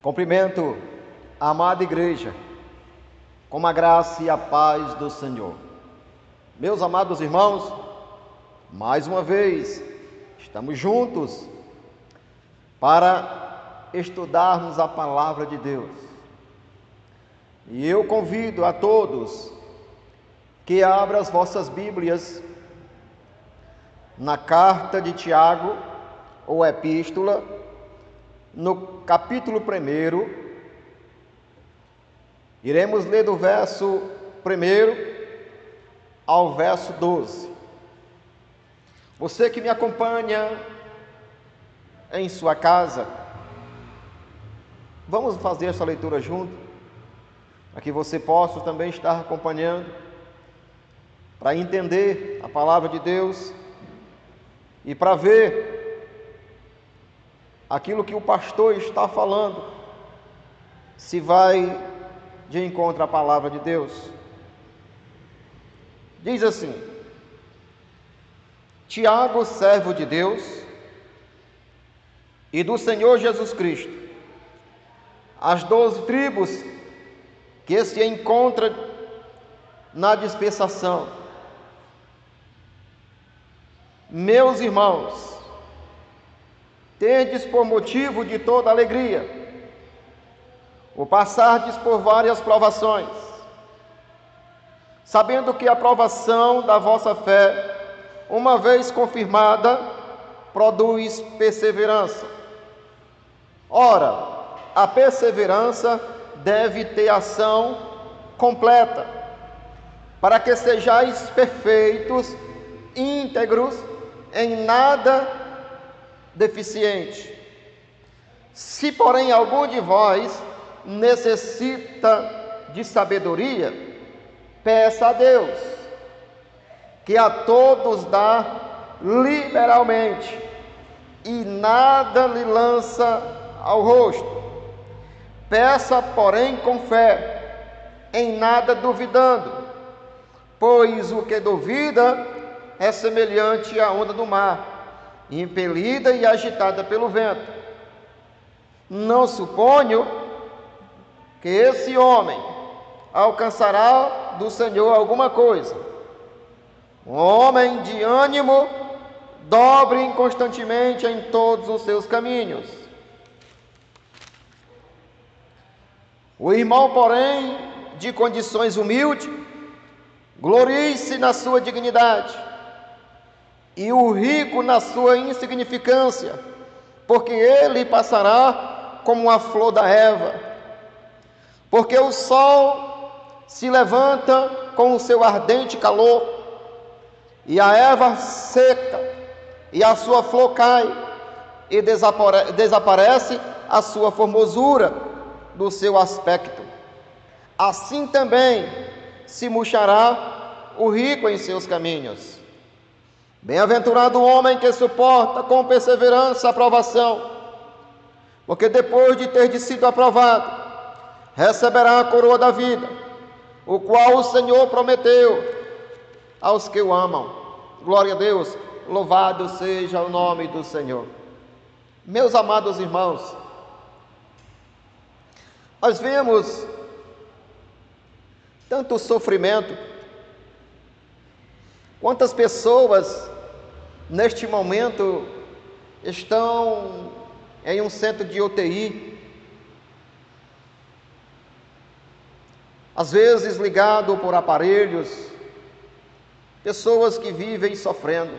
Cumprimento a amada igreja com a graça e a paz do Senhor. Meus amados irmãos, mais uma vez estamos juntos para estudarmos a palavra de Deus. E eu convido a todos que abram as vossas Bíblias na carta de Tiago, ou epístola, no capítulo 1, iremos ler do verso 1 ao verso 12. Você que me acompanha em sua casa, vamos fazer essa leitura junto, para que você possa também estar acompanhando, para entender a palavra de Deus e para ver aquilo que o pastor está falando, se vai de encontro à palavra de Deus. Diz assim: Tiago, servo de Deus e do Senhor Jesus Cristo, as 12 tribos que se encontram na dispersação, meus irmãos, tendes por motivo de toda alegria o passardes por várias provações, sabendo que a provação da vossa fé, uma vez confirmada, produz perseverança. Ora, a perseverança deve ter ação completa, para que sejais perfeitos, íntegros, em nada deficiente. Se, porém, algum de vós necessita de sabedoria, peça a Deus, que a todos dá liberalmente e nada lhe lança ao rosto. Peça, porém, com fé, em nada duvidando, pois o que duvida é semelhante à onda do mar, impelida e agitada pelo vento. Não suponho que esse homem alcançará do Senhor alguma coisa. Um homem de ânimo, dobre constantemente em todos os seus caminhos. O irmão, porém, de condições humildes, glorie-se na sua dignidade, e o rico na sua insignificância, porque ele passará como a flor da erva. Porque o sol se levanta com o seu ardente calor, e a erva seca, e a sua flor cai, e desaparece a sua formosura do seu aspecto. Assim também se murchará o rico em seus caminhos. Bem-aventurado o homem que suporta com perseverança a provação, porque depois de ter sido aprovado, receberá a coroa da vida, o qual o Senhor prometeu aos que o amam. Glória a Deus, louvado seja o nome do Senhor. Meus amados irmãos, nós vemos tanto sofrimento, quantas pessoas neste momento estão em um centro de UTI, às vezes ligado por aparelhos, pessoas que vivem sofrendo.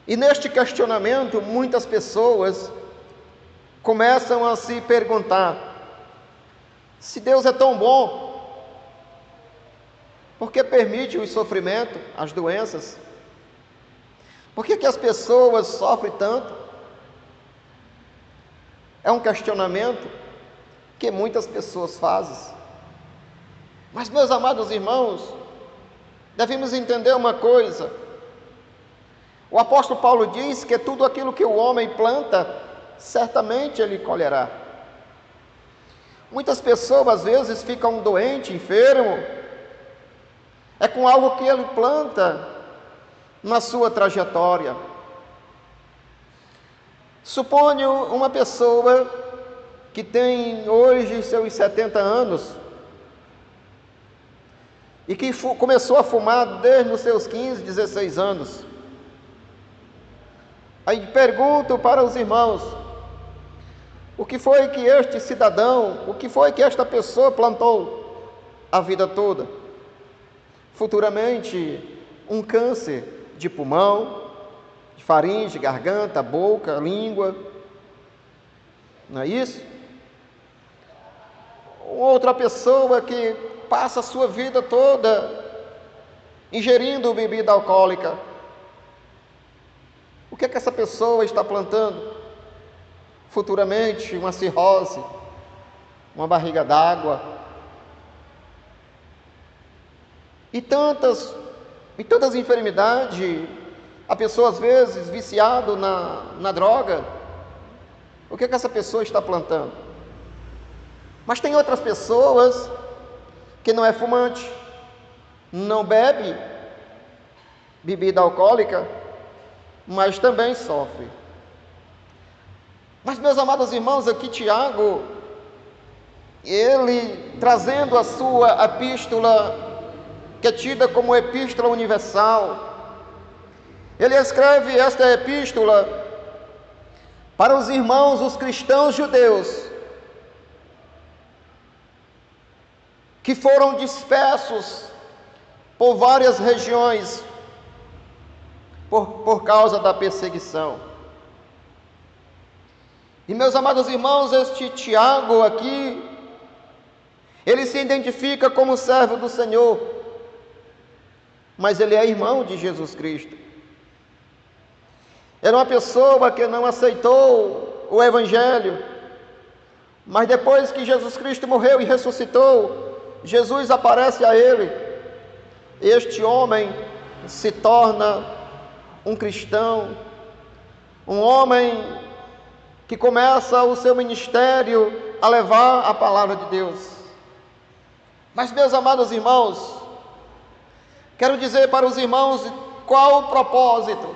E neste questionamento, muitas pessoas começam a se perguntar: se Deus é tão bom, por que permite o sofrimento, as doenças? Por que as pessoas sofrem tanto? É um questionamento que muitas pessoas fazem. Mas, meus amados irmãos, devemos entender uma coisa. O apóstolo Paulo diz que tudo aquilo que o homem planta, certamente ele colherá. Muitas pessoas às vezes ficam doentes, enfermos, é com algo que ele planta na sua trajetória. Suponho uma pessoa que tem hoje seus 70 anos e que começou a fumar desde os seus 15, 16 anos. Aí pergunto para os irmãos, o que foi que este cidadão, o que foi que esta pessoa plantou a vida toda? Futuramente, um câncer de pulmão, de faringe, garganta, boca, língua, não é isso? Outra pessoa que passa a sua vida toda ingerindo bebida alcoólica. O que é que essa pessoa está plantando? Futuramente, uma cirrose, uma barriga d'água. E tantas enfermidades. A pessoa, às vezes, viciado na droga. O que é que essa pessoa está plantando? Mas tem outras pessoas que não é fumante, não bebe bebida alcoólica, mas também sofre. Mas, meus amados irmãos, aqui Tiago, ele trazendo a sua epístola, que é tida como epístola universal, ele escreve esta epístola para os irmãos, os cristãos judeus, que foram dispersos por várias regiões por causa da perseguição. E, meus amados irmãos, este Tiago aqui, ele se identifica como servo do Senhor, mas ele é irmão de Jesus Cristo. Era uma pessoa que não aceitou o Evangelho, mas depois que Jesus Cristo morreu e ressuscitou, Jesus aparece a ele. Este homem se torna um cristão, um homem que começa o seu ministério a levar a palavra de Deus. Mas, meus amados irmãos, quero dizer para os irmãos qual o propósito.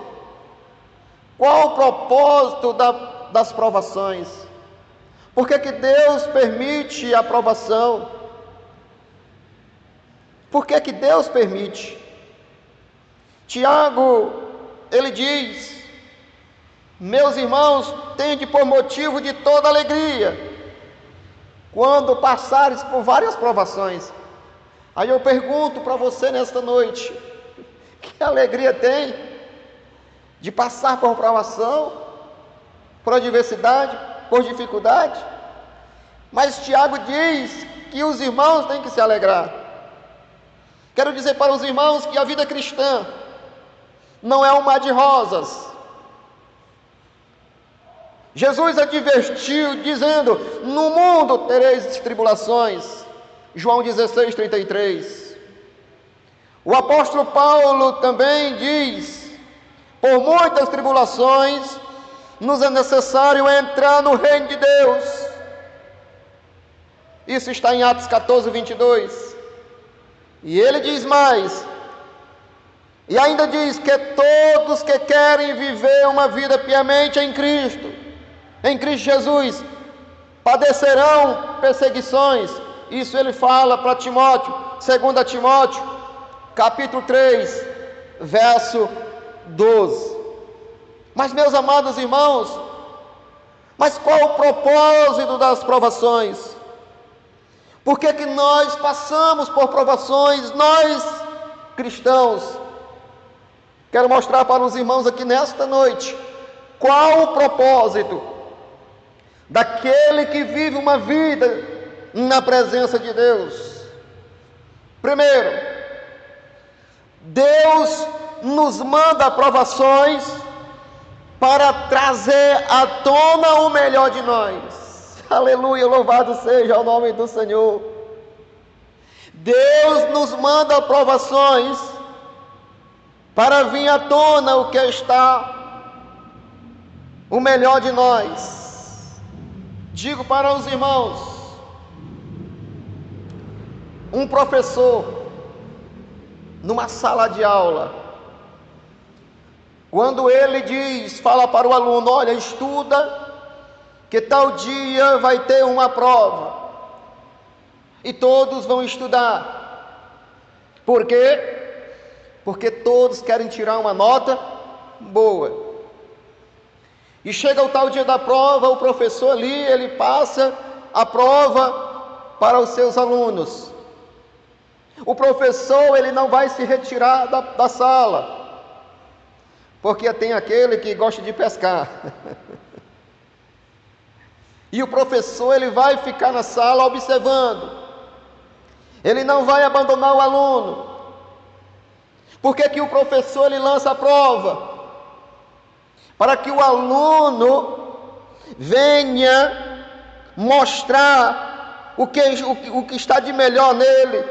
Qual o propósito das provações? Por que Deus permite a provação? Por que Deus permite? Tiago, ele diz: meus irmãos, tende por motivo de toda alegria, quando passares por várias provações. Aí eu pergunto para você nesta noite, que alegria tem de passar por provação, por adversidade, por dificuldade? Mas Tiago diz que os irmãos têm que se alegrar. Quero dizer para os irmãos que a vida cristã não é um mar de rosas. Jesus advertiu dizendo: no mundo tereis tribulações. João 16:33. O apóstolo Paulo também diz: por muitas tribulações nos é necessário entrar no reino de Deus. Isso está em Atos 14:22. E ele diz mais, e ainda diz que todos que querem viver uma vida piamente em Cristo Jesus, padecerão perseguições. Isso ele fala para Timóteo, 2 Timóteo, capítulo 3, verso 12. Mas, meus amados irmãos, mas qual o propósito das provações? Por que nós passamos por provações, nós cristãos? Quero mostrar para os irmãos aqui nesta noite qual o propósito daquele que vive uma vida na presença de Deus. Primeiro, Deus nos manda provações para trazer à tona o melhor de nós. Aleluia, louvado seja o nome do Senhor. Deus nos manda provações para vir à tona o que está o melhor de nós. Digo para os irmãos, um professor numa sala de aula, Quando ele diz, fala para o aluno: olha, estuda, que tal dia vai ter uma prova, e todos vão estudar. Por quê? Porque todos querem tirar uma nota boa. E chega o tal dia da prova, o professor ali, ele passa a prova para os seus alunos. O professor, ele não vai se retirar da sala, porque tem aquele que gosta de pescar. E o professor, ele vai ficar na sala observando. Ele não vai abandonar o aluno. Por que que o professor, ele lança a prova? Para que o aluno venha mostrar o que está de melhor nele.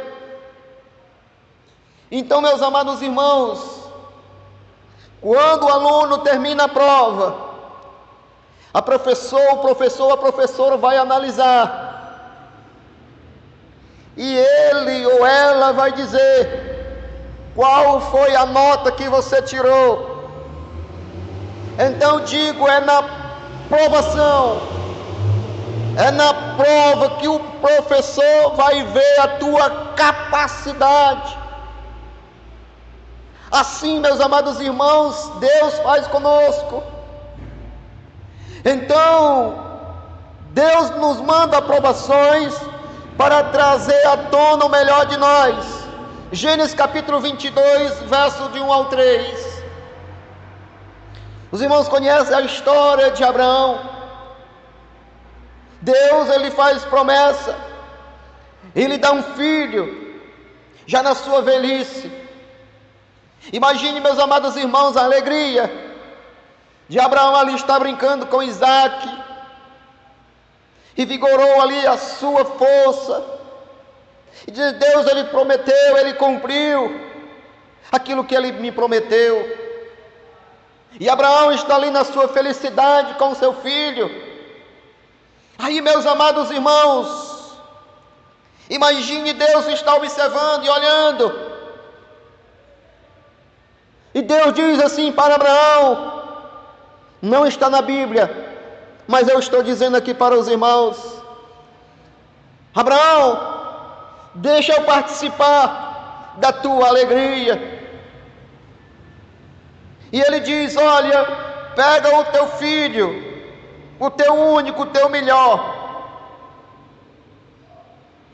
Então, meus amados irmãos, quando o aluno termina a prova, o professora vai analisar, e ele ou ela vai dizer qual foi a nota que você tirou. Então digo, é na provação, é na prova que o professor vai ver a tua capacidade. Assim, meus amados irmãos, Deus faz conosco. Então, Deus nos manda provações para trazer à tona o melhor de nós. Gênesis capítulo 22, verso de 1 ao 3. Os irmãos conhecem a história de Abraão. Deus, ele faz promessa, ele dá um filho, já na sua velhice. Imagine, meus amados irmãos, a alegria de Abraão ali estar brincando com Isaac, e vigorou ali a sua força, e diz: Deus, ele prometeu, ele cumpriu aquilo que ele me prometeu. E Abraão está ali na sua felicidade com seu filho. Aí, meus amados irmãos, imagine, Deus está observando e olhando, e Deus diz assim para Abraão, não está na Bíblia, mas eu estou dizendo aqui para os irmãos: Abraão, deixa eu participar da tua alegria. E ele diz: olha, pega o teu filho, o teu único, o teu melhor,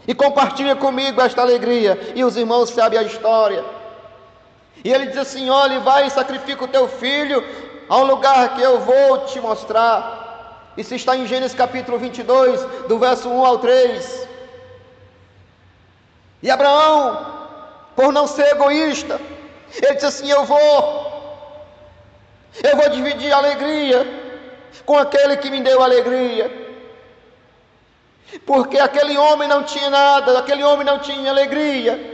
e compartilha comigo esta alegria. E os irmãos sabem a história. E ele diz assim: olha, vai e sacrifica o teu filho a um lugar que eu vou te mostrar. Isso está em Gênesis capítulo 22, do verso 1 ao 3. E Abraão, por não ser egoísta, ele diz assim: eu vou dividir a alegria com aquele que me deu alegria. Porque aquele homem não tinha nada, aquele homem não tinha alegria.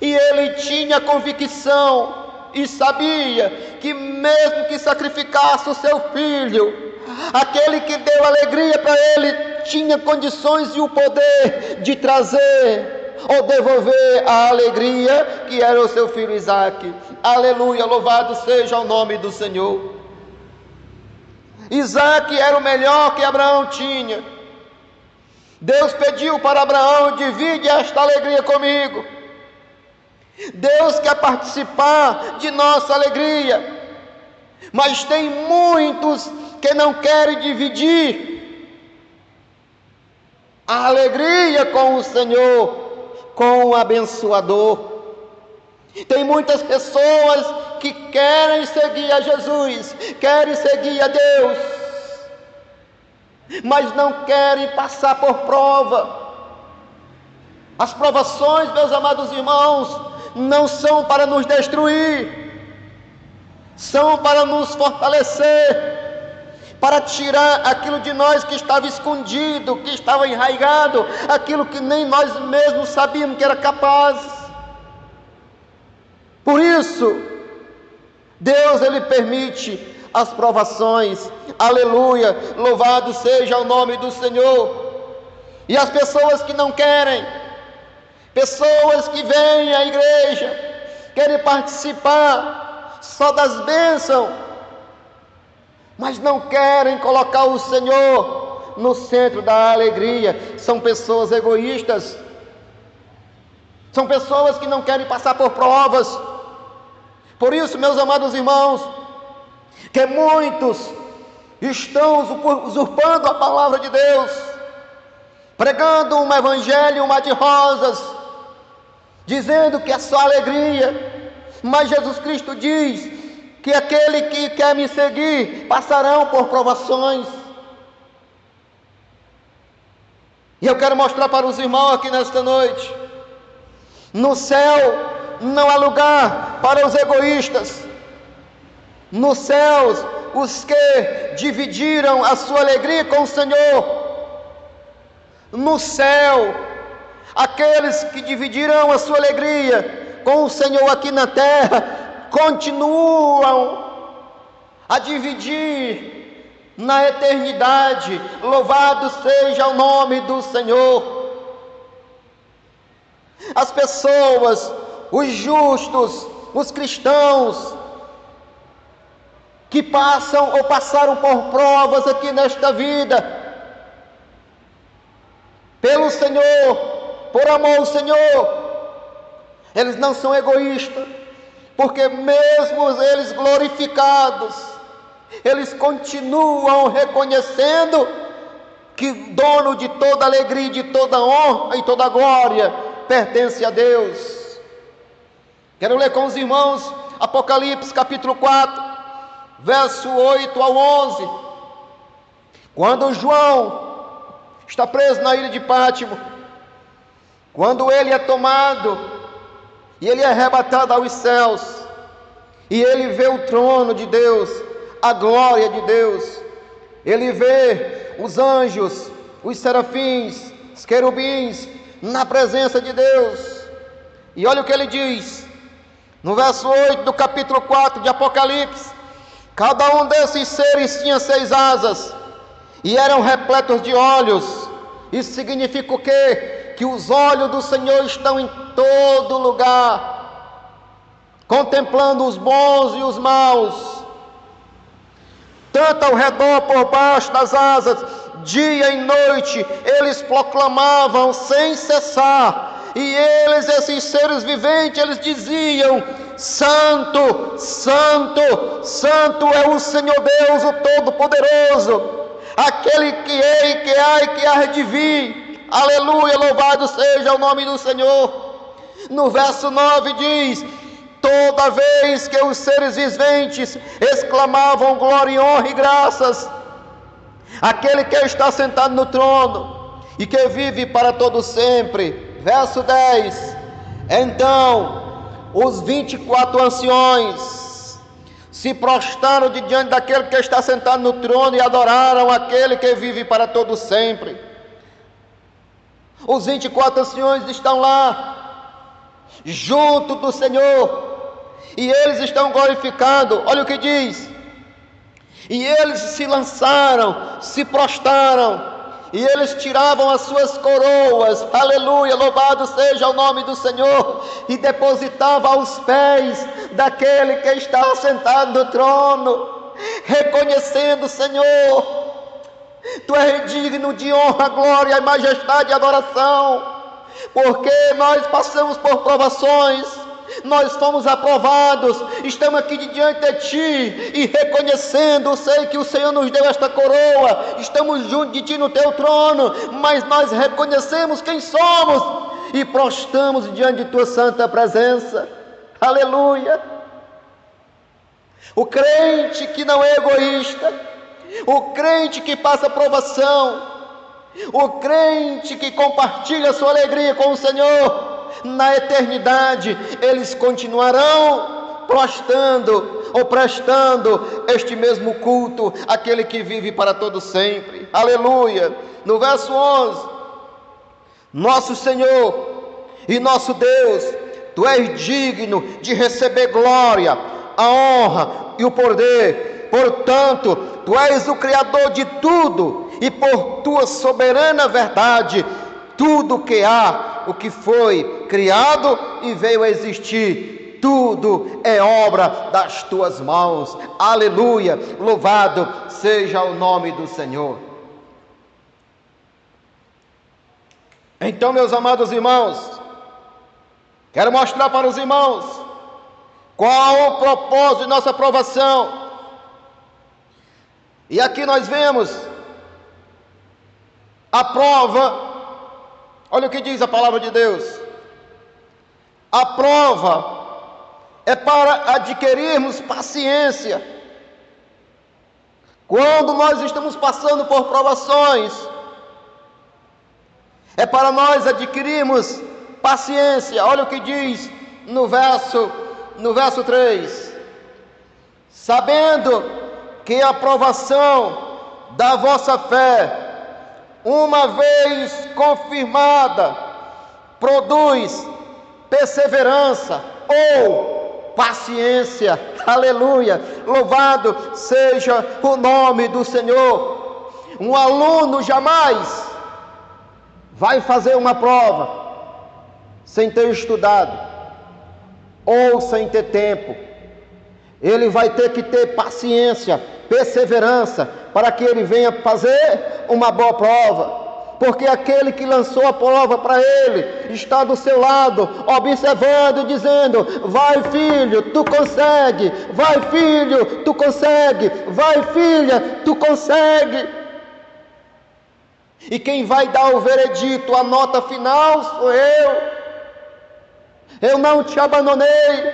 E ele tinha convicção e sabia que mesmo que sacrificasse o seu filho, aquele que deu alegria para ele tinha condições e o poder de trazer ou devolver a alegria que era o seu filho Isaac. Aleluia, louvado seja o nome do Senhor. Isaac era o melhor que Abraão tinha. Deus pediu para Abraão: divide esta alegria comigo. Deus quer participar de nossa alegria, mas tem muitos que não querem dividir a alegria com o Senhor, com o abençoador. Tem muitas pessoas que querem seguir a Jesus, querem seguir a Deus, mas não querem passar por prova. As provações, meus amados irmãos, não são para nos destruir, são para nos fortalecer, para tirar aquilo de nós que estava escondido, que estava enraizado, aquilo que nem nós mesmos sabíamos que era capaz. Por isso, Deus, ele permite as provações. Aleluia, louvado seja o nome do Senhor. E as pessoas que não querem, pessoas que vêm à igreja, querem participar só das bênçãos, mas não querem colocar o Senhor no centro da alegria. São pessoas egoístas, são pessoas que não querem passar por provas. Por isso, meus amados irmãos, que muitos estão usurpando a palavra de Deus, pregando um evangelho, mar de rosas, dizendo que é só alegria. Mas Jesus Cristo diz que aquele que quer me seguir passarão por provações. E eu quero mostrar para os irmãos aqui nesta noite: no céu não há lugar para os egoístas. Nos céus, os que dividiram a sua alegria com o Senhor. No céu, aqueles que dividirão a sua alegria com o Senhor aqui na terra, continuam a dividir na eternidade. Louvado seja o nome do Senhor. As pessoas, os justos, os cristãos, que passam ou passaram por provas aqui nesta vida, pelo Senhor, por amor ao Senhor, eles não são egoístas, porque mesmo eles glorificados, eles continuam reconhecendo que o dono de toda alegria, de toda honra e toda glória pertence a Deus. Quero ler com os irmãos Apocalipse capítulo 4, verso 8 ao 11. Quando João está preso na ilha de Pátimo, quando ele é tomado e ele é arrebatado aos céus, e ele vê o trono de Deus, a glória de Deus, ele vê os anjos, os serafins, os querubins na presença de Deus. E olha o que ele diz no verso 8 do capítulo 4 de Apocalipse: cada um desses seres tinha 6 asas e eram repletos de olhos. Isso significa o quê? Que os olhos do Senhor estão em todo lugar, contemplando os bons e os maus, tanto ao redor, por baixo das asas, dia e noite, eles proclamavam sem cessar. E eles, esses seres viventes, eles diziam: Santo, Santo, Santo é o Senhor Deus, o Todo-Poderoso, aquele que é e que há e que há de vir. Aleluia, louvado seja o nome do Senhor. No verso 9 diz: toda vez que os seres viventes exclamavam glória, honra e graças àquele que está sentado no trono e que vive para todo sempre. Verso 10: então os 24 anciões se prostraram diante daquele que está sentado no trono e adoraram aquele que vive para todo sempre. Os 24 anciões estão lá, junto do Senhor, e eles estão glorificando. Olha o que diz: e eles se lançaram, se prostraram, e eles tiravam as suas coroas, aleluia, louvado seja o nome do Senhor, e depositavam aos pés daquele que está sentado no trono, reconhecendo: Senhor, Tu és digno de honra, glória, majestade e adoração, porque nós passamos por provações, nós fomos aprovados, estamos aqui diante de Ti e reconhecendo, sei que o Senhor nos deu esta coroa, estamos junto de Ti no Teu trono, mas nós reconhecemos quem somos e prostramos diante de Tua santa presença, aleluia. O crente que não é egoísta, o crente que passa provação, o crente que compartilha a sua alegria com o Senhor, na eternidade eles continuarão prostrando ou prestando este mesmo culto àquele que vive para todo sempre, aleluia. No verso 11: nosso Senhor e nosso Deus, Tu és digno de receber glória, a honra e o poder, portanto, Tu és o Criador de tudo, e por Tua soberana verdade, tudo que há, o que foi criado e veio a existir, tudo é obra das tuas mãos. Aleluia, louvado seja o nome do Senhor. Então, meus amados irmãos, quero mostrar para os irmãos qual o propósito de nossa aprovação. E aqui nós vemos a prova. Olha o que diz a palavra de Deus. A prova é para adquirirmos paciência. Quando nós estamos passando por provações, é para nós adquirirmos paciência. Olha o que diz no verso 3. Sabendo que a provação da vossa fé, uma vez confirmada, produz perseverança ou paciência. Aleluia, louvado seja o nome do Senhor. Um aluno jamais vai fazer uma prova sem ter estudado ou sem ter tempo. Ele vai ter que ter paciência, perseverança, para que ele venha fazer uma boa prova. Porque aquele que lançou a prova para ele está do seu lado, observando, dizendo: vai filho, tu consegue, vai filho, tu consegue, vai filha, tu consegue. E quem vai dar o veredito, a nota final, sou eu. Eu não te abandonei,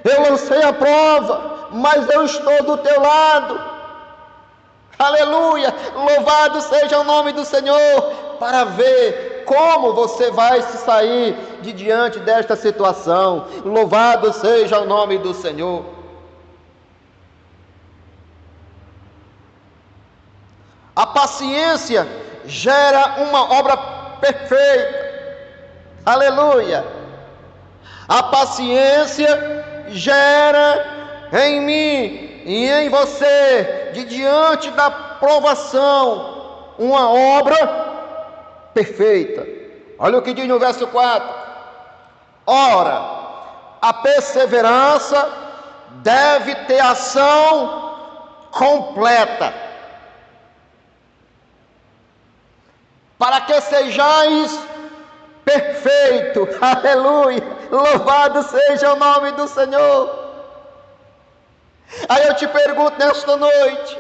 eu lancei a prova, mas eu estou do teu lado. Aleluia, louvado seja o nome do Senhor, para ver como você vai se sair de diante desta situação. Louvado seja o nome do Senhor. A paciência gera uma obra perfeita. Aleluia. A paciência gera em mim e em você, de diante da provação, uma obra perfeita. Olha o que diz no verso 4. Ora, a perseverança deve ter ação completa, para que sejais perfeito. Aleluia, louvado seja o nome do Senhor. Aí eu te pergunto nesta noite,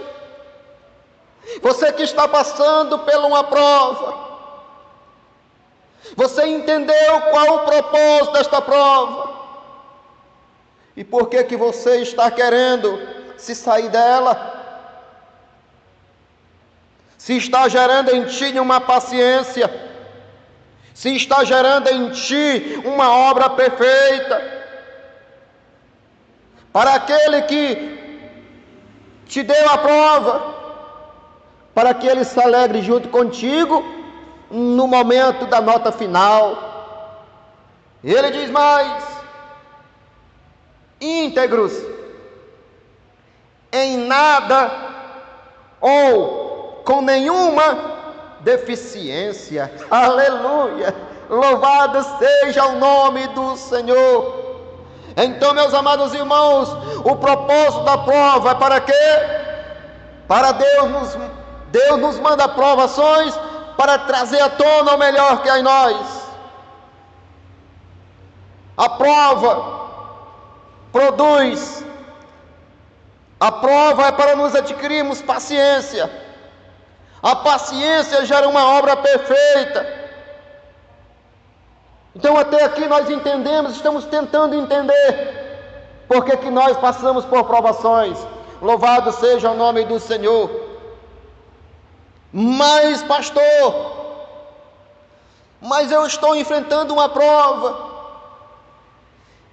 você que está passando por uma prova, você entendeu qual o propósito desta prova? E por que você está querendo se sair dela? Se está gerando em ti uma paciência, se está gerando em ti uma obra perfeita, para aquele que te deu a prova, para que ele se alegre junto contigo no momento da nota final. Ele diz mais: íntegros, em nada ou com nenhuma deficiência. Aleluia, louvado seja o nome do Senhor. Então, meus amados irmãos, o propósito da prova é para quê? Para Deus nos manda provações para trazer à tona o melhor que há em nós. A prova produz, a prova é para nos adquirirmos paciência. A paciência gera uma obra perfeita. Então até aqui nós entendemos, estamos tentando entender por que nós passamos por provações. Louvado seja o nome do Senhor. Mas pastor, mas eu estou enfrentando uma prova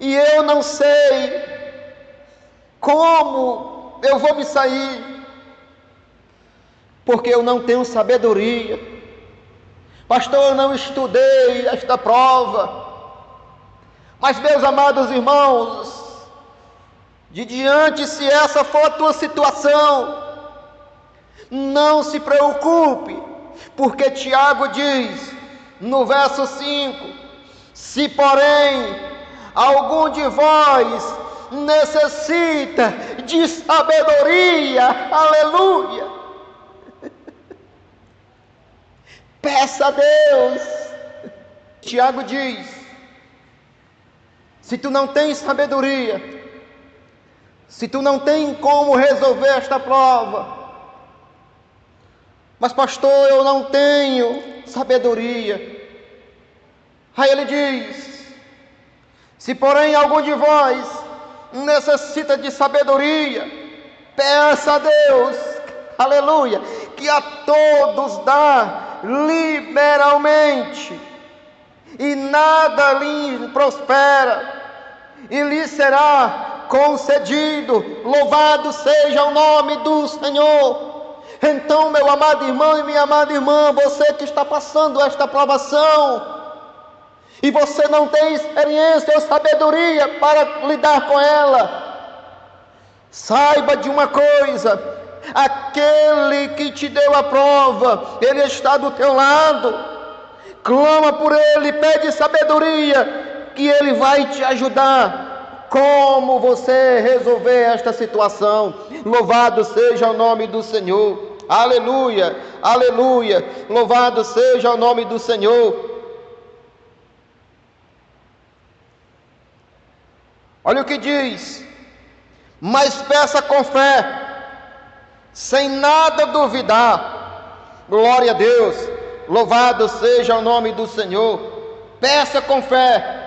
e eu não sei como eu vou me sair, porque eu não tenho sabedoria. Pastor, eu não estudei esta prova. Mas, meus amados irmãos, de diante, se essa for a tua situação, não se preocupe, porque Tiago diz no verso 5: se porém algum de vós necessita de sabedoria, aleluia, peça a Deus. Tiago diz: se tu não tens sabedoria, se tu não tens como resolver esta prova, mas pastor, eu não tenho sabedoria. Aí ele diz: se porém algum de vós necessita de sabedoria, peça a Deus, aleluia, que a todos dá liberalmente, e nada lhe prospera, e lhe será concedido. Louvado seja o nome do Senhor. Então, meu amado irmão e minha amada irmã, você que está passando esta provação, e você não tem experiência ou sabedoria para lidar com ela, saiba de uma coisa: aquele que te deu a prova, ele está do teu lado. Clama por ele, pede sabedoria, que ele vai te ajudar como você resolver esta situação. Louvado seja o nome do Senhor. Aleluia, aleluia. Louvado seja o nome do Senhor. Olha o que diz: mas peça com fé, sem nada duvidar. Glória a Deus, louvado seja o nome do Senhor. Peça com fé.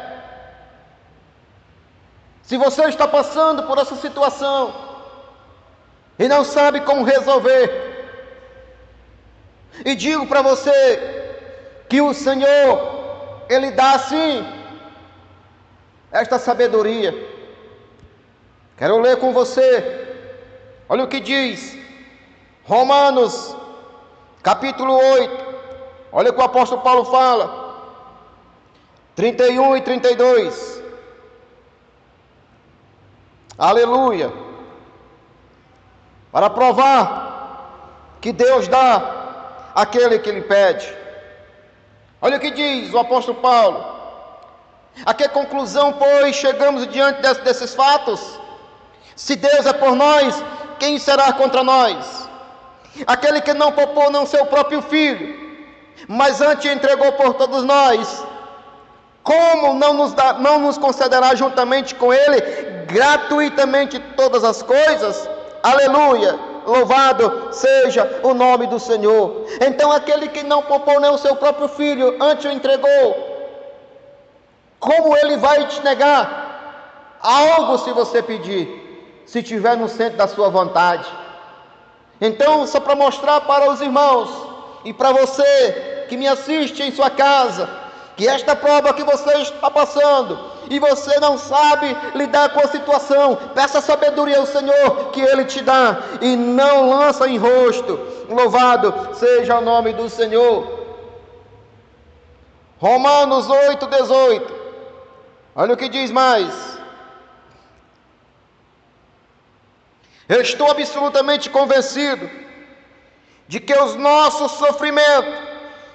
Se você está passando por essa situação e não sabe como resolver, e digo para você que o Senhor, Ele dá sim esta sabedoria. Quero ler com você, olha o que diz Romanos capítulo 8, olha o que o apóstolo Paulo fala, 31 e 32, aleluia, para provar que Deus dá àquele que lhe pede. Olha o que diz o apóstolo Paulo: a que conclusão, pois, chegamos diante desses fatos? Se Deus é por nós, quem será contra nós? Aquele que não poupou não seu próprio filho, mas antes entregou por todos nós, como não nos concederá juntamente com ele gratuitamente todas as coisas? Aleluia, louvado seja o nome do Senhor. Então aquele que não poupou nem o seu próprio filho, antes o entregou, como ele vai te negar algo se você pedir, se estiver no centro da sua vontade? Então, só para mostrar para os irmãos e para você que me assiste em sua casa, que esta prova que você está passando e você não sabe lidar com a situação, peça sabedoria ao Senhor que Ele te dá, e não lança em rosto. Louvado seja o nome do Senhor. Romanos 8:18, olha o que diz mais: eu estou absolutamente convencido de que os nossos sofrimentos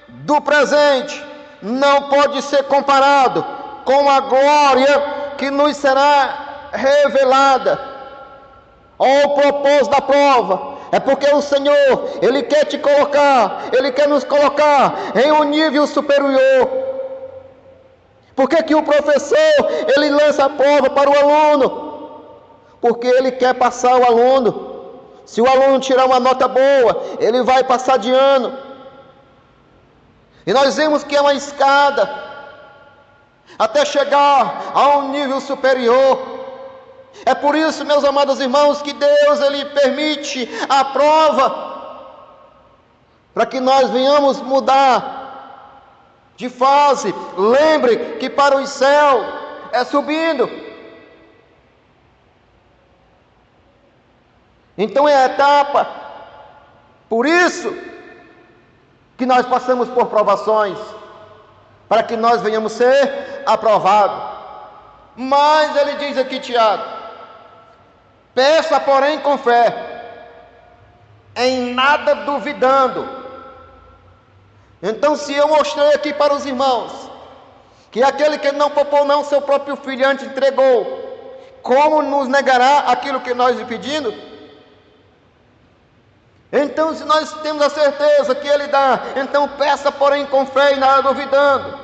do presente não pode ser comparado com a glória que nos será revelada. Ao propósito da prova, é porque o Senhor, Ele quer te colocar, Ele quer nos colocar em um nível superior. Por que o professor, ele lança a prova para o aluno? Porque ele quer passar o aluno. Se o aluno tirar uma nota boa, ele vai passar de ano. E nós vemos que é uma escada até chegar a um nível superior. É por isso, meus amados irmãos, que Deus, Ele permite a prova, para que nós venhamos mudar de fase. Lembre que para o céu é subindo. Então é a etapa. Por isso que nós passamos por provações, para que nós venhamos ser aprovados. Mas ele diz aqui, Tiago: peça, porém, com fé, em nada duvidando. Então, se eu mostrei aqui para os irmãos que aquele que não poupou não seu próprio filho, antes entregou, como nos negará aquilo que nós lhe pedimos? Então, se nós temos a certeza que Ele dá, então peça, porém, com fé e nada duvidando,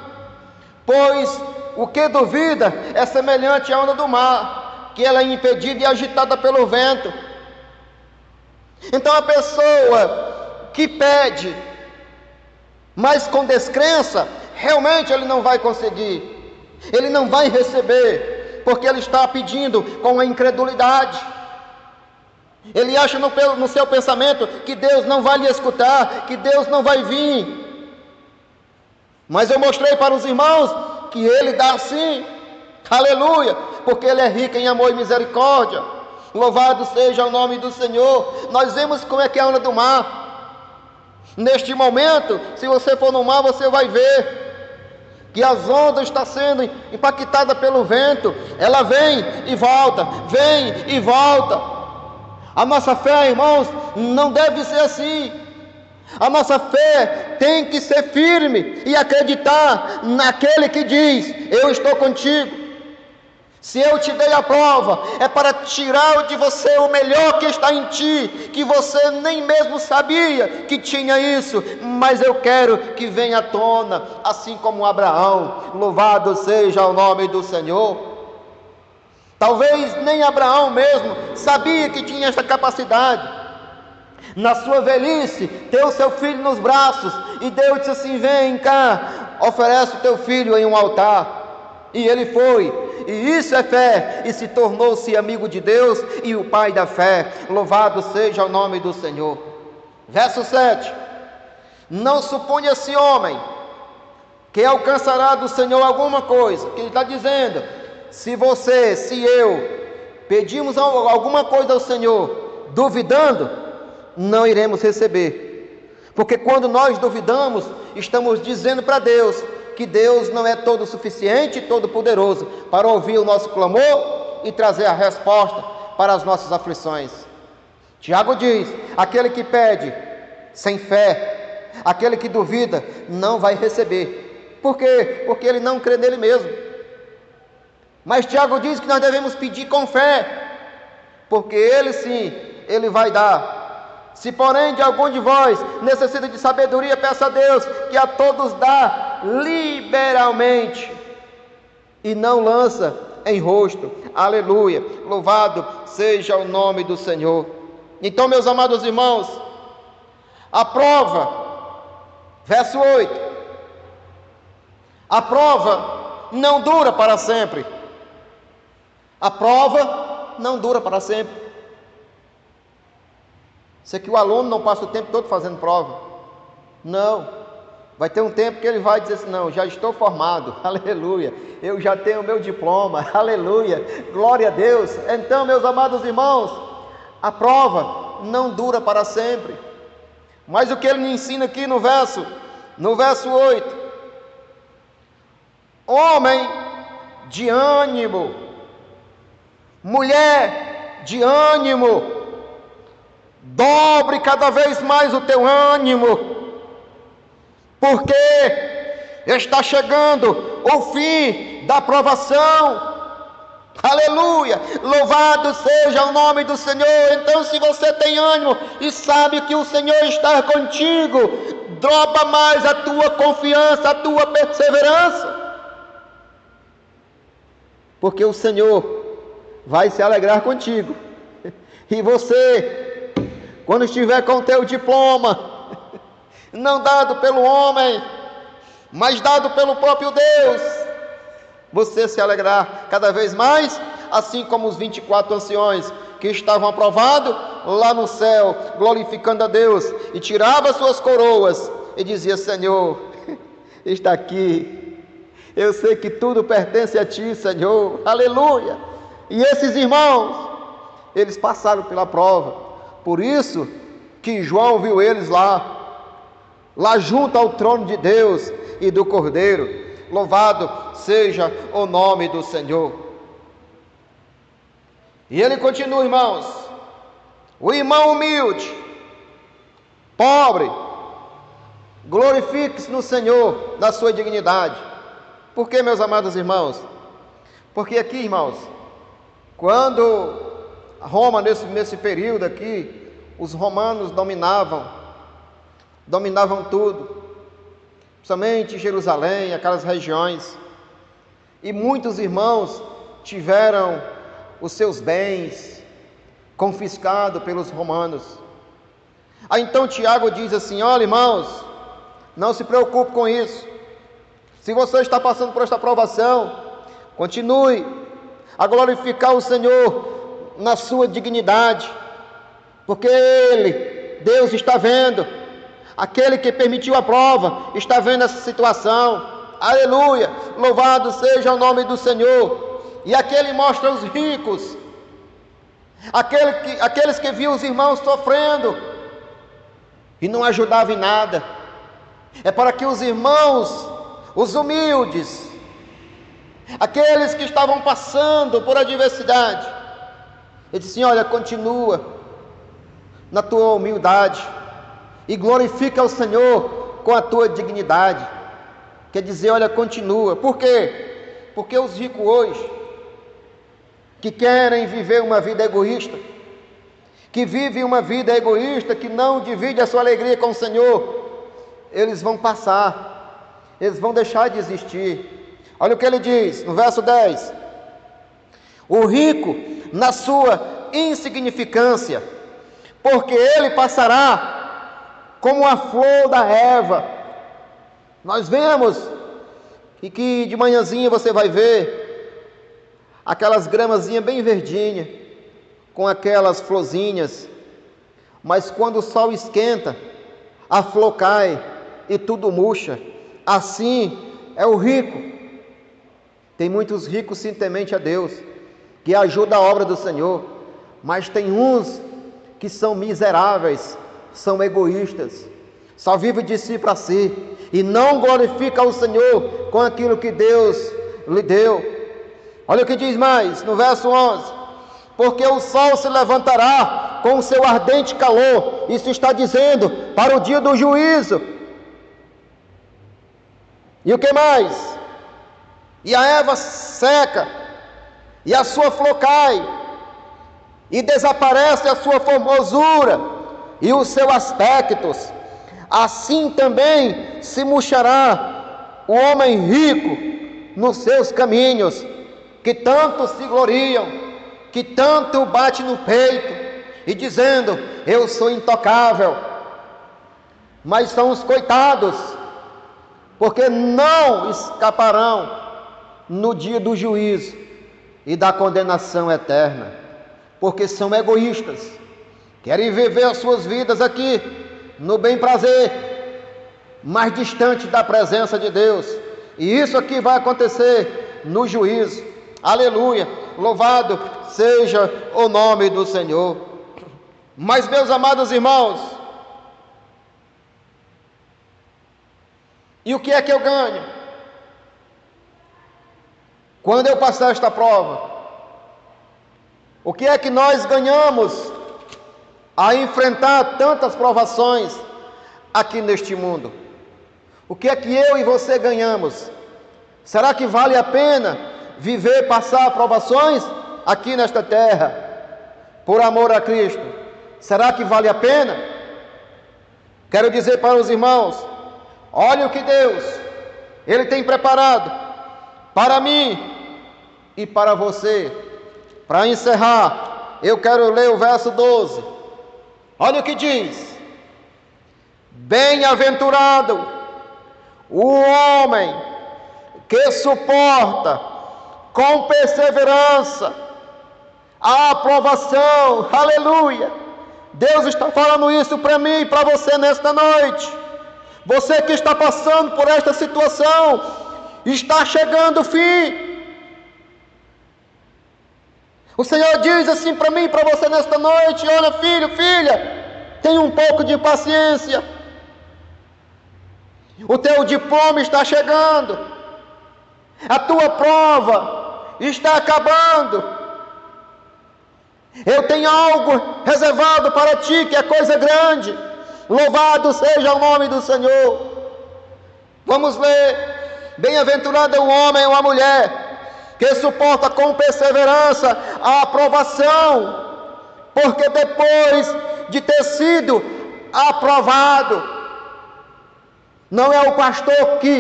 pois o que duvida é semelhante à onda do mar, que ela é impedida e agitada pelo vento. Então, a pessoa que pede, mas com descrença, realmente ele não vai conseguir, ele não vai receber, porque ele está pedindo com a incredulidade. Ele acha no seu pensamento que Deus não vai lhe escutar, que Deus não vai vir. Mas eu mostrei para os irmãos que Ele dá sim, aleluia, porque Ele é rico em amor e misericórdia. Louvado seja o nome do Senhor. Nós vemos como é que é a onda do mar. Neste momento, se você for no mar, você vai ver que as ondas estão sendo impactadas pelo vento. Ela vem e volta, vem e volta. A nossa fé, irmãos, não deve ser assim. A nossa fé tem que ser firme e acreditar naquele que diz: eu estou contigo. Se eu te dei a prova, é para tirar de você o melhor que está em ti, que você nem mesmo sabia que tinha isso, mas eu quero que venha à tona, assim como Abraão. Louvado seja o nome do Senhor. Talvez nem Abraão mesmo sabia que tinha essa capacidade. Na sua velhice, ter o seu filho nos braços, e Deus disse assim: vem cá, oferece o teu filho em um altar. E ele foi, e isso é fé, e se tornou-se amigo de Deus e o pai da fé. Louvado seja o nome do Senhor. Verso 7: não suponha esse homem que alcançará do Senhor alguma coisa. Que ele está dizendo: se você, se eu pedimos alguma coisa ao Senhor duvidando, não iremos receber, porque quando nós duvidamos, estamos dizendo para Deus que Deus não é todo suficiente e todo poderoso para ouvir o nosso clamor e trazer a resposta para as nossas aflições. Tiago diz: aquele que pede sem fé, aquele que duvida, não vai receber. Por quê? Porque ele não crê nele mesmo. Mas Tiago diz que nós devemos pedir com fé, porque Ele sim, Ele vai dar. Se porém de algum de vós necessita de sabedoria, peça a Deus, que a todos dá liberalmente, e não lança em rosto. Aleluia, louvado seja o nome do Senhor. Então, meus amados irmãos, a prova, verso 8, a prova não dura para sempre. A prova não dura para sempre. Sei que o aluno não passa o tempo todo fazendo prova. Não. Vai ter um tempo que ele vai dizer assim: não, já estou formado, aleluia, eu já tenho o meu diploma, aleluia, glória a Deus. Então, meus amados irmãos, a prova não dura para sempre. Mas o que ele me ensina aqui no verso 8: homem de ânimo, mulher de ânimo, dobre cada vez mais o teu ânimo, porque está chegando o fim da provação. Aleluia, louvado seja o nome do Senhor. Então, se você tem ânimo e sabe que o Senhor está contigo, dobra mais a tua confiança, a tua perseverança, porque o Senhor vai se alegrar contigo. E você, quando estiver com o teu diploma, não dado pelo homem, mas dado pelo próprio Deus, você se alegrar cada vez mais, assim como os 24 anciões que estavam aprovados lá no céu, glorificando a Deus, e tirava suas coroas e dizia: Senhor, está aqui, eu sei que tudo pertence a Ti, Senhor, aleluia. E esses irmãos, eles passaram pela prova, por isso que João viu eles lá junto ao trono de Deus e do Cordeiro. Louvado seja o nome do Senhor. E ele continua, irmãos: o irmão humilde, pobre, glorifique-se no Senhor, na sua dignidade. Por que, meus amados irmãos? Porque aqui, irmãos, quando Roma, nesse período aqui, os romanos dominavam tudo, principalmente Jerusalém, aquelas regiões, e muitos irmãos tiveram os seus bens confiscados pelos romanos. Aí então Tiago diz assim: olha, irmãos, não se preocupe com isso. Se você está passando por esta provação, continue a glorificar o Senhor na sua dignidade, porque Deus está vendo, aquele que permitiu a prova, está vendo essa situação. Aleluia, louvado seja o nome do Senhor. E aqui ele mostra os ricos, aqueles que viam os irmãos sofrendo e não ajudavam em nada. É para que os irmãos, os humildes, aqueles que estavam passando por adversidade, ele disse assim: olha, continua na tua humildade e glorifica o Senhor com a tua dignidade. Quer dizer, olha, continua. Por quê? Porque os ricos hoje, que querem viver uma vida egoísta, que vivem uma vida egoísta, que não divide a sua alegria com o Senhor, eles vão passar, eles vão deixar de existir. Olha o que ele diz no verso 10: o rico na sua insignificância, porque ele passará como a flor da erva. Nós vemos que de manhãzinha você vai ver aquelas gramazinhas bem verdinhas, com aquelas florzinhas, mas quando o sol esquenta, a flor cai e tudo murcha. Assim é o rico. Tem muitos ricos sim temente a Deus, que ajudam a obra do Senhor, mas tem uns que são miseráveis, são egoístas, só vivem de si para si, e não glorificam o Senhor com aquilo que Deus lhe deu. Olha o que diz mais, no verso 11: porque o sol se levantará com o seu ardente calor. Isso está dizendo para o dia do juízo. E o que mais? E a erva seca, e a sua flor cai, e desaparece a sua formosura e os seus aspectos. Assim também se murchará o homem rico nos seus caminhos, que tanto se gloriam, que tanto bate no peito, e dizendo: eu sou intocável. Mas são os coitados, porque não escaparão no dia do juízo e da condenação eterna, porque são egoístas, querem viver as suas vidas aqui no bem prazer, mais distante da presença de Deus, e isso aqui vai acontecer no juízo. Aleluia, louvado seja o nome do Senhor. Mas, meus amados irmãos, e o que é que eu ganho quando eu passar esta prova? O que é que nós ganhamos a enfrentar tantas provações aqui neste mundo? O que é que eu e você ganhamos? Será que vale a pena viver, passar provações aqui nesta terra, por amor a Cristo? Será que vale a pena? Quero dizer para os irmãos: olha o que Deus, Ele tem preparado para mim e para você. Para encerrar, eu quero ler o verso 12. Olha o que diz: bem-aventurado o homem que suporta com perseverança a aprovação. Aleluia! Deus está falando isso para mim e para você nesta noite. Você que está passando por esta situação, está chegando o fim. O Senhor diz assim para mim e para você nesta noite: olha, filho, filha, tenha um pouco de paciência. O teu diploma está chegando, a tua prova está acabando. Eu tenho algo reservado para ti, que é coisa grande. Louvado seja o nome do Senhor. Vamos ler Bem-aventurado é o homem ou a mulher que suporta com perseverança a aprovação, porque depois de ter sido aprovado, não é o pastor que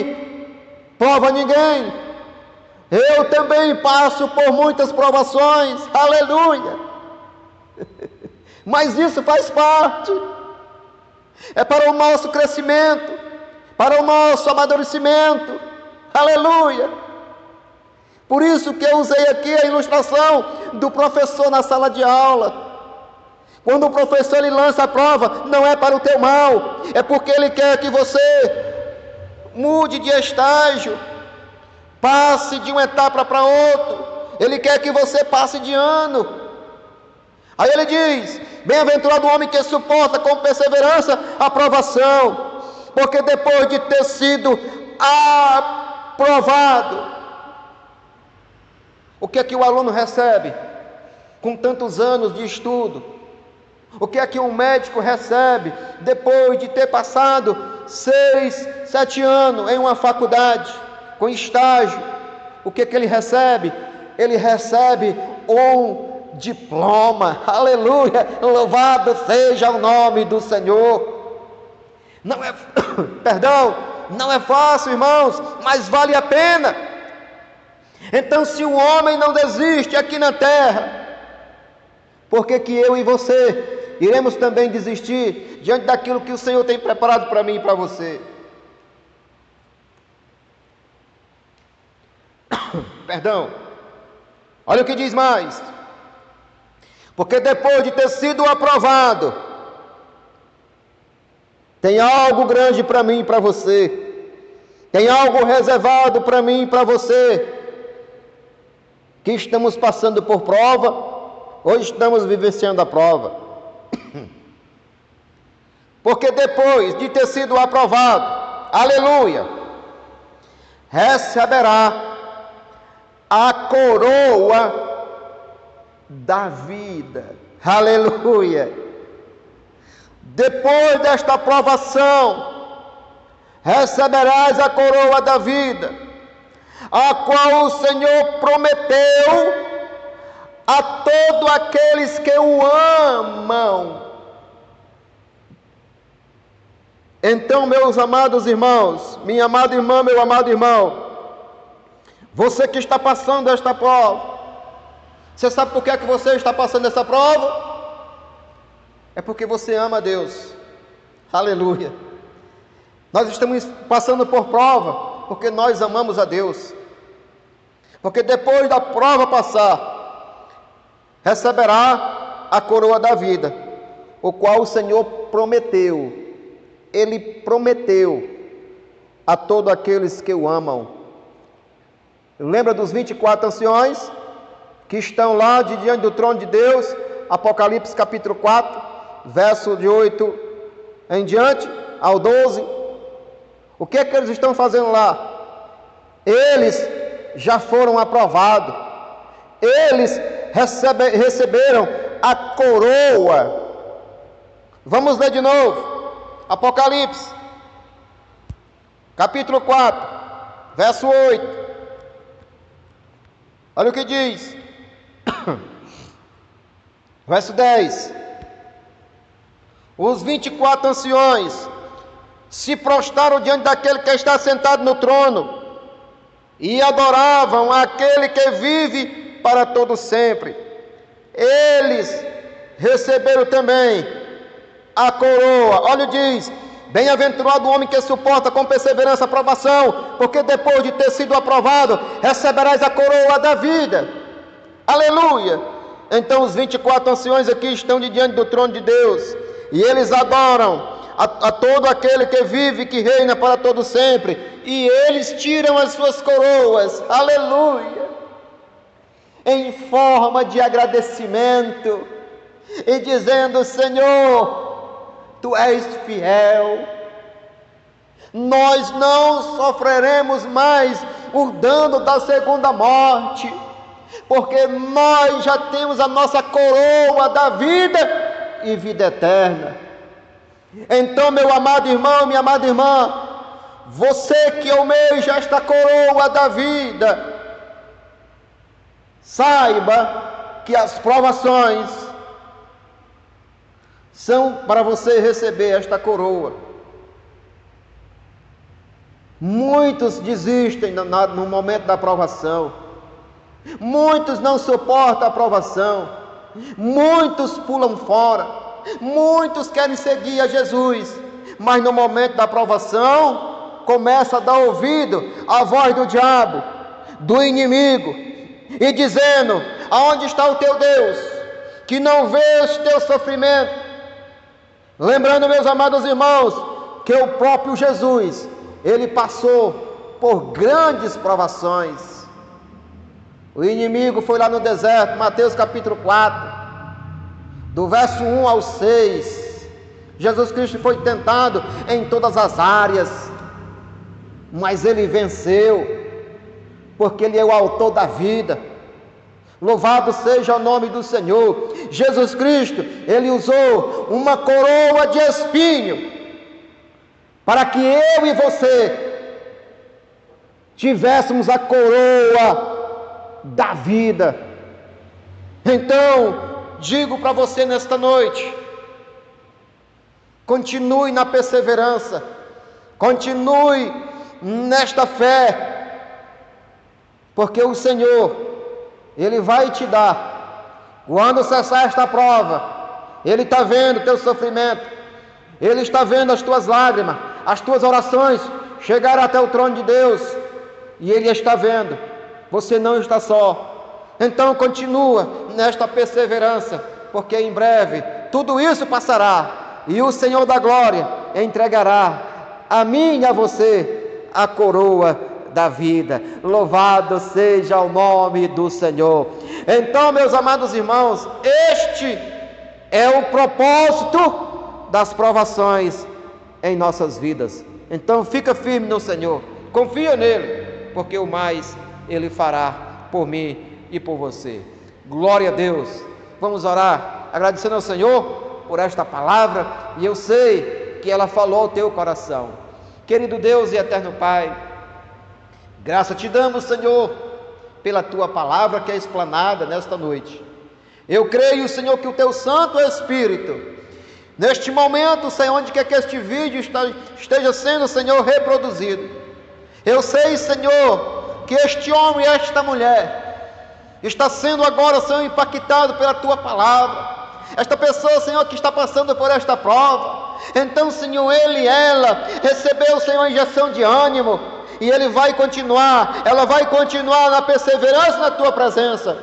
prova ninguém. Eu também passo por muitas provações, aleluia, mas isso faz parte, é para o nosso crescimento, para o nosso amadurecimento, aleluia. Por isso que eu usei aqui a ilustração do professor na sala de aula. Quando o professor ele lança a prova, não é para o teu mal, é porque ele quer que você mude de estágio, passe de uma etapa para outra, ele quer que você passe de ano. Aí ele diz: bem-aventurado o homem que suporta com perseverança a provação, porque depois de ter sido aprovado, o que é que o aluno recebe com tantos anos de estudo? O que é que um médico recebe depois de ter passado 6, 7 anos em uma faculdade, com estágio? O que é que ele recebe? Ele recebe um diploma, aleluia, louvado seja o nome do Senhor. Não é, perdão, não é fácil, irmãos, mas vale a pena. Então, se o homem não desiste aqui na terra, por que que eu e você iremos também desistir diante daquilo que o Senhor tem preparado para mim e para você? Perdão. Olha o que diz mais. Porque depois de ter sido aprovado, tem algo grande para mim e para você. Tem algo reservado para mim e para você. Que estamos passando por prova, ou estamos vivenciando a prova. Porque depois de ter sido aprovado, aleluia, receberá a coroa da vida, aleluia. Depois desta aprovação, receberás a coroa da vida, a qual o Senhor prometeu a todos aqueles que o amam. Então, meus amados irmãos, minha amada irmã, meu amado irmão, você que está passando esta prova, você sabe por que é que você está passando essa prova? É porque você ama a Deus, aleluia. Nós estamos passando por prova porque nós amamos a Deus, porque depois da prova passar, receberá a coroa da vida, o qual o Senhor prometeu. Ele prometeu a todos aqueles que o amam. Lembra dos 24 anciões que estão lá diante do trono de Deus? Apocalipse capítulo 4, verso de 8 em diante ao 12. O que é que eles estão fazendo lá? Eles já foram aprovados. Eles receberam a coroa. Vamos ler de novo. Apocalipse, capítulo 4, verso 8. Olha o que diz. Verso 10. Os 24 anciões se prostraram diante daquele que está sentado no trono e adoravam aquele que vive para todo sempre. Eles receberam também a coroa. Olha, diz: bem-aventurado o homem que suporta com perseverança a aprovação, porque depois de ter sido aprovado, receberás a coroa da vida. Aleluia. Então os 24 anciões aqui estão diante do trono de Deus, e eles adoram a todo aquele que vive e que reina para todo sempre, e eles tiram as suas coroas, aleluia, em forma de agradecimento, e dizendo: Senhor, Tu és fiel, nós não sofreremos mais o dano da segunda morte, porque nós já temos a nossa coroa da vida e vida eterna. Então, meu amado irmão, minha amada irmã, você que almeja esta coroa da vida, saiba que as provações são para você receber esta coroa. Muitos desistem no momento da provação, muitos não suportam a provação, muitos pulam fora, muitos querem seguir a Jesus, mas no momento da provação começa a dar ouvido à voz do diabo, do inimigo, e dizendo: aonde está o teu Deus, que não vê os teus sofrimentos? Lembrando, meus amados irmãos, que o próprio Jesus, ele passou por grandes provações. O inimigo foi lá no deserto, Mateus capítulo 4, do verso 1 ao 6. Jesus Cristo foi tentado em todas as áreas, mas ele venceu, porque ele é o autor da vida. Louvado seja o nome do Senhor. Jesus Cristo, ele usou uma coroa de espinho para que eu e você tivéssemos a coroa da vida. Então, digo para você nesta noite: continue na perseverança, continue nesta fé, porque o Senhor, ele vai te dar, quando cessar esta prova, ele está vendo o teu sofrimento, ele está vendo as tuas lágrimas, as tuas orações chegaram até o trono de Deus, e ele está vendo, você não está só. Então continua nesta perseverança, porque em breve tudo isso passará, e o Senhor da glória entregará a mim e a você a coroa da vida. Louvado seja o nome do Senhor. Então, meus amados irmãos, este é o propósito das provações em nossas vidas. Então fica firme no Senhor, confia nele, porque o mais ele fará por mim e por você. Glória a Deus. Vamos orar agradecendo ao Senhor por esta palavra, e eu sei que ela falou ao teu coração. Querido Deus e eterno Pai, graça te damos, Senhor, pela tua palavra que é explanada nesta noite. Eu creio, Senhor, que o teu Santo Espírito, neste momento, Senhor, onde quer que este vídeo esteja sendo, Senhor, reproduzido, eu sei, Senhor, que este homem e esta mulher está sendo agora, Senhor, impactado pela tua palavra. Esta pessoa, Senhor, que está passando por esta prova, então, Senhor, ele e ela recebeu, Senhor, a injeção de ânimo, e ele vai continuar, ela vai continuar na perseverança na tua presença.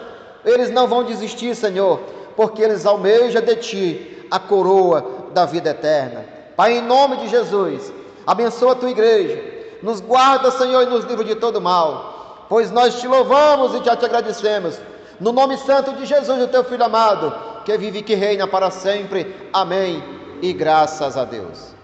Eles não vão desistir, Senhor, porque eles almejam de ti a coroa da vida eterna. Pai, em nome de Jesus, abençoa a tua igreja, nos guarda, Senhor, e nos livra de todo mal, pois nós te louvamos e já te agradecemos, no nome santo de Jesus, o teu Filho amado, que vive e que reina para sempre. Amém, e graças a Deus.